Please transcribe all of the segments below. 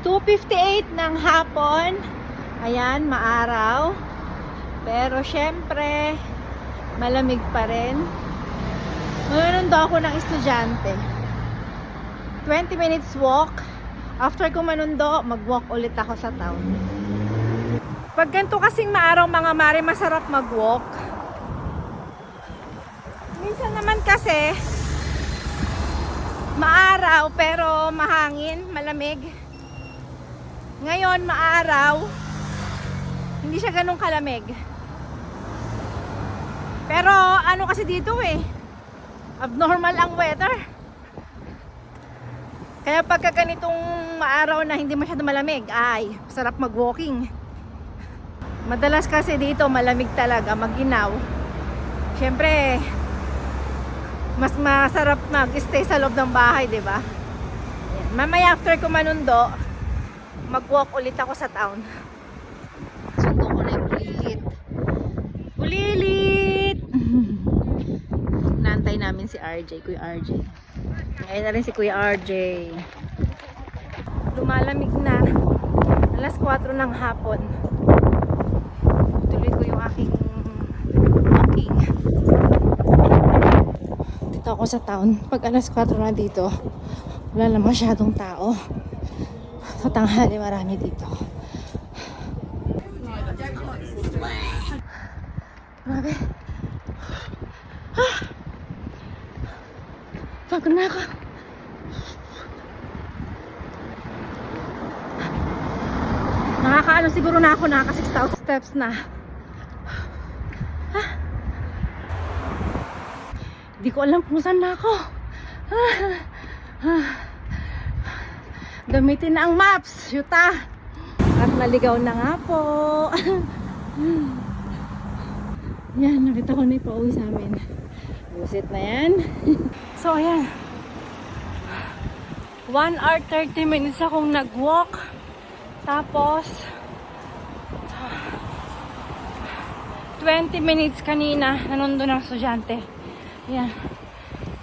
2:58 ng hapon. Ayan, maaraw. Pero syempre, malamig pa rin. Manunundo ako ng estudyante. 20 minutes walk. After ko manundo, mag-walk ulit ako sa town. Pag ganito kasing maaraw mga mare, masarap mag-walk. Minsan naman kasi, maaraw pero mahangin, malamig. Ngayon, maaraw, hindi siya ganun kalamig. Pero ano kasi dito abnormal ang weather. Kaya pagka ganitong maaraw na hindi masyado malamig, ay sarap mag-walking. Madalas kasi dito malamig talaga, maginaw. Siyempre, mas masarap mag-stay sa loob ng bahay, di ba? Mamaya after ko manundo, mag-walk ulit ako sa town. Sundo ko na yung bulilit. Bulilit! Naantay namin si RJ, Kuya RJ. Ngayon na rin si Kuya RJ. Lumalamig na. Alas 4 ng hapon. Tuloy ko yung aking walking. Dito ako sa town. Pag alas 4 na dito, wala na masyadong tao. Sa tanghali marami dito. Grabe. Pagod na ako. Nakakaano siguro na ako, nakaka 6,000 steps na. Hindi ko alam kung saan na ako. Gamitin na ang maps, yuta. At naligaw na nga po. Yan, nakita ko na ipauwi sa amin. Busit na yan. So, ayan. 1 hour 30 minutes akong nag-walk. Tapos, 20 minutes kanina, nanundo ng estudyante. Ayan.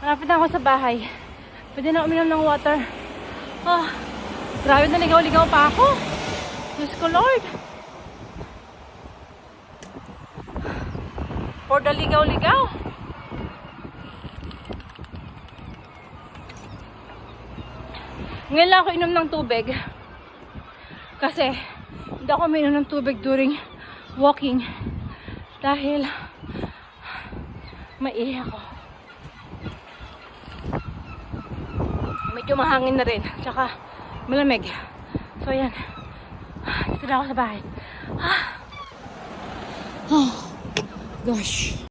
Malapit na ako sa bahay. Pwede na uminom ng water. Grabe, naligaw-ligaw pa ako. Diyos ko, Lord. For the ligaw-ligaw. Ngayon lang ako inom ng tubig. Kasi, hindi ako uminom ng tubig during walking. Dahil, maihi ako. Medyo mahangin na rin. Tsaka, malamig. So, yan. Dito na ako sa bahay. Oh, gosh.